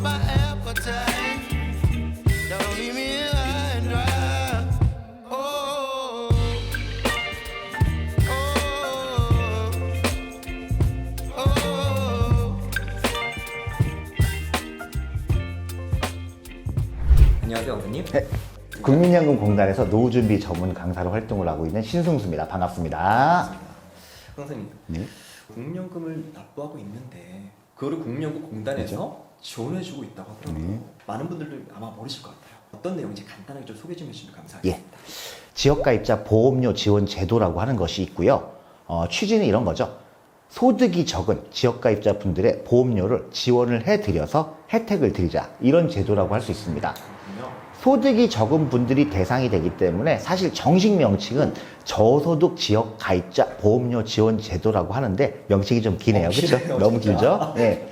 my appetite. Don't leave me high and dry. Oh, oh, oh. 안녕하세요, 원장님. 네, 국민연금공단에서 노후준비 전문 강사로 활동을 하고 있는 신승수입니다. 반갑습니다. 선생님, 네. 국민연금을 납부하고 있는데 그거를 국민연금공단에서 지원해주고 있다고 하더라고요. 네. 많은 분들도 아마 모르실 것 같아요. 어떤 내용인지 간단하게 좀 소개 좀 해주시면 예. 감사하겠습니다. 지역가입자 보험료 지원 제도라고 하는 것이 있고요. 취지는 이런 거죠. 소득이 적은 지역가입자 분들의 보험료를 지원을 해드려서 혜택을 드리자. 이런 제도라고 할 수 있습니다. 그렇군요. 소득이 적은 분들이 대상이 되기 때문에 사실 정식 명칭은 저소득 지역 가입자 보험료 지원 제도라고 하는데 명칭이 좀 기네요. 그렇죠? 기네요, 너무 진짜. 길죠? 네.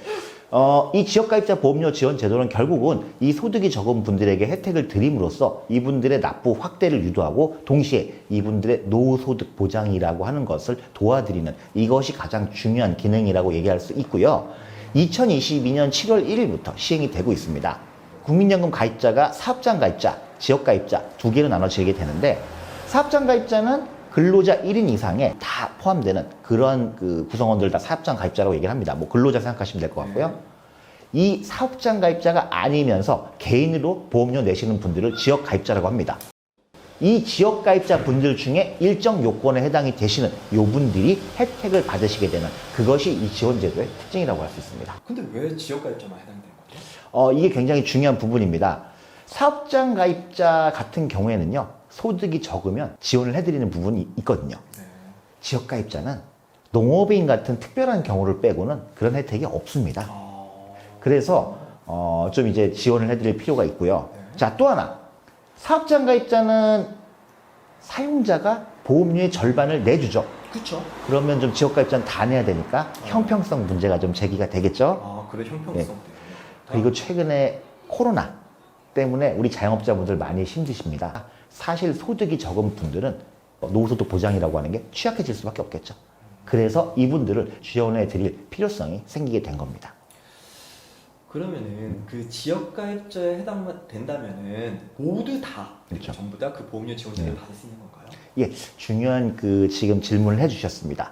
이 지역 가입자 보험료 지원 제도는 결국은 이 소득이 적은 분들에게 혜택을 드림으로써 이분들의 납부 확대를 유도하고 동시에 이분들의 노후 소득 보장이라고 하는 것을 도와드리는 이것이 가장 중요한 기능이라고 얘기할 수 있고요. 2022년 7월 1일부터 시행이 되고 있습니다. 국민연금 가입자가 사업장 가입자, 지역 가입자 두 개로 나눠지게 되는데 사업장 가입자는 근로자 1인 이상에 다 포함되는 그런 구성원들 다 사업장 가입자라고 얘기를 합니다. 뭐 근로자 생각하시면 될 것 같고요. 이 사업장 가입자가 아니면서 개인으로 보험료 내시는 분들을 지역 가입자라고 합니다. 이 지역 가입자 분들 중에 일정 요건에 해당이 되시는 요 분들이 혜택을 받으시게 되는 그것이 이 지원제도의 특징이라고 할 수 있습니다. 근데 왜 지역가입자만 해당되는 거죠? 이게 굉장히 중요한 부분입니다. 사업장 가입자 같은 경우에는요, 소득이 적으면 지원을 해드리는 부분이 있거든요. 네. 지역 가입자는 농업인 같은 특별한 경우를 빼고는 그런 혜택이 없습니다. 그래서 좀 이제 지원을 해드릴 필요가 있고요. 네. 자, 또 하나. 사업장 가입자는 사용자가 보험료의 절반을 내주죠. 그렇죠. 그러면 좀 지역 가입자는 다 내야 되니까 형평성 문제가 좀 제기가 되겠죠. 아, 그래 형평성 네. 때문에. 그리고 최근에 코로나 때문에 우리 자영업자분들 많이 힘드십니다. 사실 소득이 적은 분들은 노후소득 보장이라고 하는 게 취약해질 수밖에 없겠죠. 그래서 이분들을 지원해 드릴 필요성이 생기게 된 겁니다. 그러면은 그 지역가입자에 해당된다면은 모두 다 그렇죠. 전부 다 그 보험료 지원제를 네. 받을 수 있는 건가요? 예, 중요한 지금 질문을 해주셨습니다.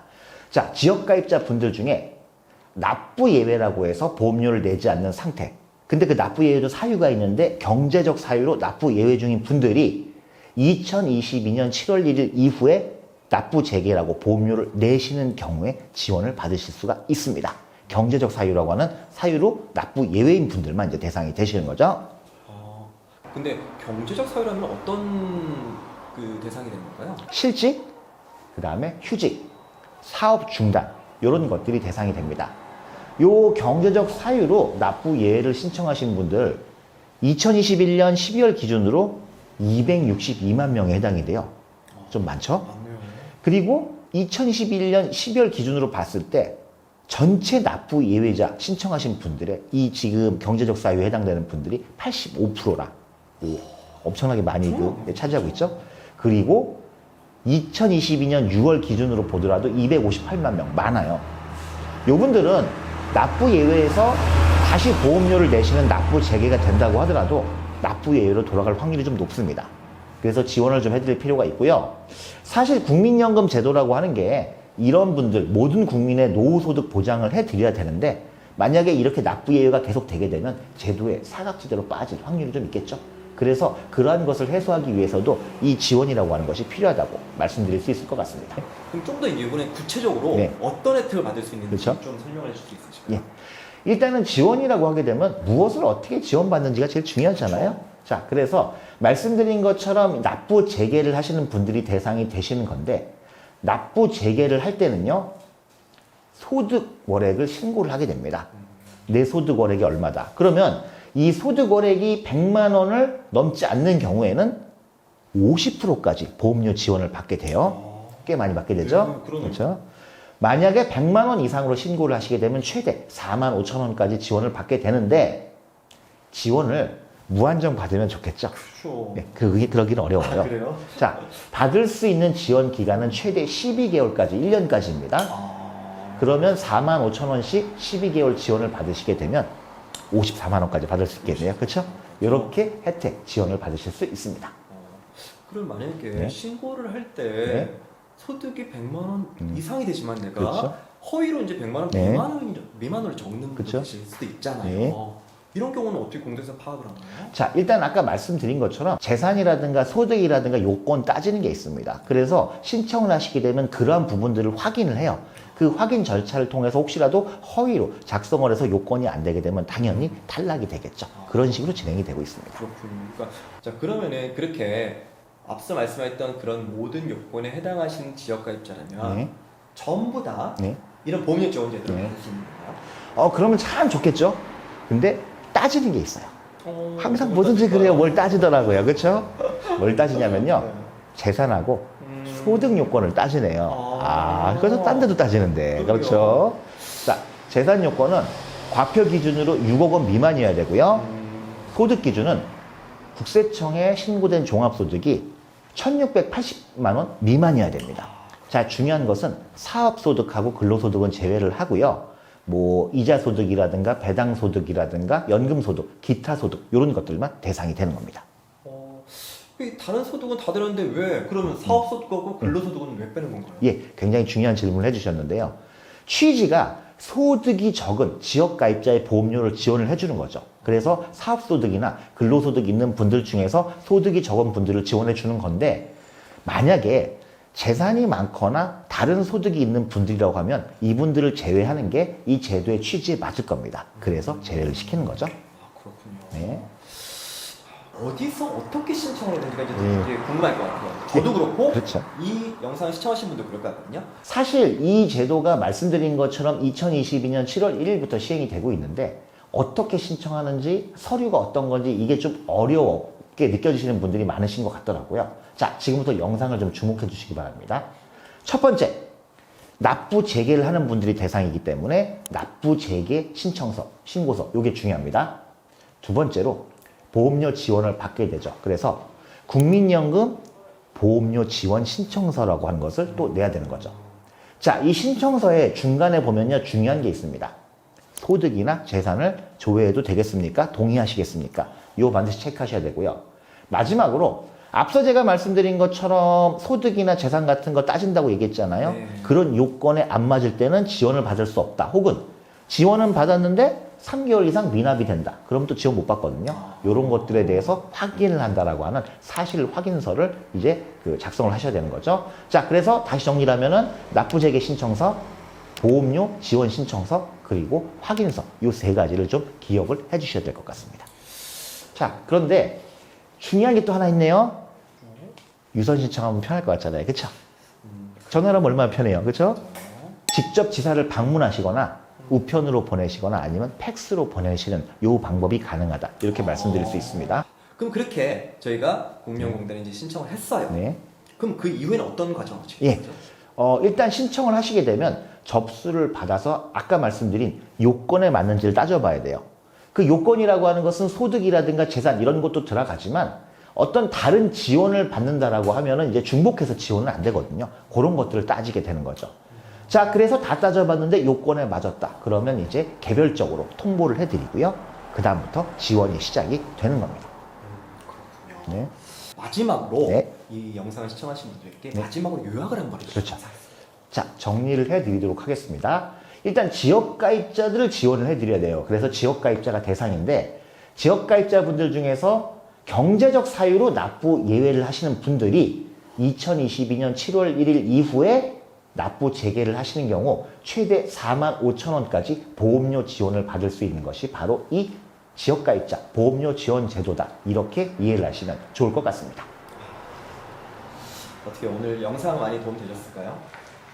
자, 지역가입자 분들 중에 납부 예외라고 해서 보험료를 내지 않는 상태. 근데 그 납부 예외도 사유가 있는데 경제적 사유로 납부 예외 중인 분들이 2022년 7월 1일 이후에 납부 재개라고 보험료를 내시는 경우에 지원을 받으실 수가 있습니다. 경제적 사유라고 하는 사유로 납부 예외인 분들만 이제 대상이 되시는 거죠. 근데 경제적 사유라면 어떤 그 대상이 되는 건가요? 실직, 그 다음에 휴직, 사업 중단 이런 것들이 대상이 됩니다. 요 경제적 사유로 납부 예외를 신청하신 분들 2021년 12월 기준으로 262만 명에 해당이 돼요. 좀 많죠? 맞네요. 그리고 2021년 12월 기준으로 봤을 때 전체 납부 예외자 신청하신 분들의 이 지금 경제적 사유에 해당되는 분들이 85%라 엄청나게 많이 차지하고 있죠. 그리고 2022년 6월 기준으로 보더라도 258만 명 많아요. 요분들은 납부 예외에서 다시 보험료를 내시는 납부 재개가 된다고 하더라도 납부 예외로 돌아갈 확률이 좀 높습니다. 그래서 지원을 좀 해드릴 필요가 있고요. 사실 국민연금 제도라고 하는 게 이런 분들 모든 국민의 노후소득 보장을 해드려야 되는데 만약에 이렇게 납부 예외가 계속 되게 되면 제도에 사각지대로 빠질 확률이 좀 있겠죠. 그래서 그러한 것을 해소하기 위해서도 이 지원이라고 하는 것이 필요하다고 말씀드릴 수 있을 것 같습니다. 그럼 좀 더 이번에 구체적으로 네. 어떤 혜택을 받을 수 있는지 그렇죠. 좀 설명해 줄 수 있으실까요? 예. 일단은 지원이라고 하게 되면 무엇을 어떻게 지원받는지가 제일 중요하잖아요. 자, 그래서 말씀드린 것처럼 납부 재개를 하시는 분들이 대상이 되시는 건데 납부 재개를 할 때는요. 소득 월액을 신고를 하게 됩니다. 내 소득 월액이 얼마다. 그러면 이 소득 월액이 100만 원을 넘지 않는 경우에는 50%까지 보험료 지원을 받게 돼요. 꽤 많이 받게 되죠. 그러네요. 그렇죠. 만약에 100만 원 이상으로 신고를 하시게 되면 최대 4만 5천 원까지 지원을 받게 되는데 지원을 무한정 받으면 좋겠죠. 그렇죠. 네, 그게 그러기는 어려워요. 그래요? 자, 받을 수 있는 지원 기간은 최대 12개월까지, 1년까지입니다. 그러면 4만 5천 원씩 12개월 지원을 받으시게 되면 54만 원까지 받을 수 있겠네요. 그렇죠? 이렇게 혜택 지원을 받으실 수 있습니다. 그럼 만약에 네. 신고를 할 때 네. 소득이 100만 원 이상이 되지만 내가 그렇죠. 허위로 이제 100만 원 네. 미만으로 적는 그렇죠. 것일 수도 있잖아요. 네. 이런 경우는 어떻게 공제에서 파악을 하나요? 자, 일단 아까 말씀드린 것처럼 재산이라든가 소득이라든가 요건 따지는 게 있습니다. 그래서 신청을 하시게 되면 그러한 부분들을 확인을 해요. 그 확인 절차를 통해서 혹시라도 허위로 작성을 해서 요건이 안 되게 되면 당연히 탈락이 되겠죠. 그런 식으로 진행이 되고 있습니다. 그렇군요. 그러니까 자 그러면은 그렇게 앞서 말씀하셨던 그런 모든 요건에 해당하시는 지역가입자라면 네. 전부 다 네. 이런 보험료 지원 제도를 네. 받을 수 있는 건가요? 그러면 참 좋겠죠? 근데 따지는 게 있어요. 항상 뭐 뭐든지 따질까요? 그래요. 뭘 따지더라고요. 그렇죠? 뭘 따지냐면요. 네. 재산하고 소득 요건을 따지네요. 그래서 딴 데도 따지는데. 그러게요. 그렇죠? 자, 재산 요건은 과표 기준으로 6억 원 미만이어야 되고요. 소득 기준은 국세청에 신고된 종합소득이 1680만 원 미만이어야 됩니다. 자, 중요한 것은 사업소득하고 근로소득은 제외를 하고요. 뭐 이자소득이라든가 배당소득이라든가 연금소득, 기타소득 이런 것들만 대상이 되는 겁니다. 다른 소득은 다 되는데 왜 그러면 사업소득하고 근로소득은 왜 빼는 건가요? 예, 굉장히 중요한 질문을 해주셨는데요. 취지가 소득이 적은 지역가입자의 보험료를 지원을 해주는 거죠. 그래서 사업소득이나 근로소득 있는 분들 중에서 소득이 적은 분들을 지원해 주는 건데 만약에 재산이 많거나 다른 소득이 있는 분들이라고 하면 이분들을 제외하는 게 이 제도의 취지에 맞을 겁니다. 그래서 제외를 시키는 거죠. 그렇군요. 네. 어디서 어떻게 신청을 해야 되는지가 이제 네. 되게 궁금할 것 같아요. 저도 그렇고 그렇죠. 이 영상을 시청하신 분도 그럴 것 같거든요. 사실 이 제도가 말씀드린 것처럼 2022년 7월 1일부터 시행이 되고 있는데 어떻게 신청하는지 서류가 어떤 건지 이게 좀 어렵게 느껴지시는 분들이 많으신 것 같더라고요. 자, 지금부터 영상을 좀 주목해 주시기 바랍니다. 첫 번째, 납부 재개를 하는 분들이 대상이기 때문에 납부 재개 신청서, 신고서 이게 중요합니다. 두 번째로 보험료 지원을 받게 되죠. 그래서 국민연금 보험료 지원 신청서라고 하는 것을 또 내야 되는 거죠. 자, 이 신청서의 중간에 보면요, 중요한 게 있습니다. 소득이나 재산을 조회해도 되겠습니까? 동의하시겠습니까? 이거 반드시 체크하셔야 되고요. 마지막으로 앞서 제가 말씀드린 것처럼 소득이나 재산 같은 거 따진다고 얘기했잖아요. 네. 그런 요건에 안 맞을 때는 지원을 받을 수 없다. 혹은 지원은 받았는데 3개월 이상 미납이 된다. 그럼 또 지원 못 받거든요. 이런 것들에 대해서 확인을 한다라고 하는 사실 확인서를 이제 작성을 하셔야 되는 거죠. 자, 그래서 다시 정리를 하면은 납부재개 신청서, 보험료 지원 신청서, 그리고 확인서 이 세 가지를 좀 기억을 해 주셔야 될 것 같습니다. 자, 그런데 중요한 게 또 하나 있네요. 유선 신청하면 편할 것 같잖아요. 그렇죠? 전화로 하면 얼마나 편해요. 그렇죠? 직접 지사를 방문하시거나 우편으로 보내시거나 아니면 팩스로 보내시는 이 방법이 가능하다. 이렇게 말씀드릴 수 있습니다. 그럼 그렇게 저희가 공명공단에 이제 신청을 했어요. 네. 그럼 그 이후에는 어떤 과정을 예. 거죠? 일단 신청을 하시게 되면 접수를 받아서 아까 말씀드린 요건에 맞는지를 따져봐야 돼요. 그 요건이라고 하는 것은 소득이라든가 재산 이런 것도 들어가지만 어떤 다른 지원을 받는다라고 하면은 이제 중복해서 지원은 안 되거든요. 그런 것들을 따지게 되는 거죠. 자, 그래서 다 따져봤는데 요건에 맞았다. 그러면 이제 개별적으로 통보를 해드리고요. 그 다음부터 지원이 시작이 되는 겁니다. 그렇군요. 네. 마지막으로 네. 이 영상을 시청하신 분들께 네. 마지막으로 요약을 한번 해주시면 그렇죠. 자, 정리를 해드리도록 하겠습니다. 일단 지역가입자들을 지원을 해드려야 돼요. 그래서 지역가입자가 대상인데 지역가입자분들 중에서 경제적 사유로 납부 예외를 하시는 분들이 2022년 7월 1일 이후에 납부 재개를 하시는 경우 최대 45,000원까지 보험료 지원을 받을 수 있는 것이 바로 이 지역가입자 보험료 지원 제도다. 이렇게 이해를 하시면 좋을 것 같습니다. 어떻게 오늘 영상 많이 도움 되셨을까요?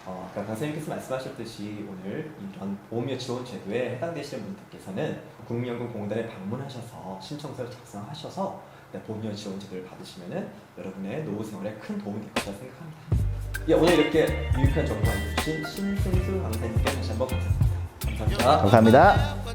아까 강사님께서 말씀하셨듯이 오늘 이런 보험료 지원 제도에 해당되시는 분들께서는 국민연금공단에 방문하셔서 신청서를 작성하셔서 보험료 지원 제도를 받으시면은 여러분의 노후 생활에 큰 도움이 될 거라 생각합니다. 예, 오늘 이렇게 유익한 정보 알려주신 신승수 강사님께 다시 한번 감사드립니다. 감사합니다. 감사합니다.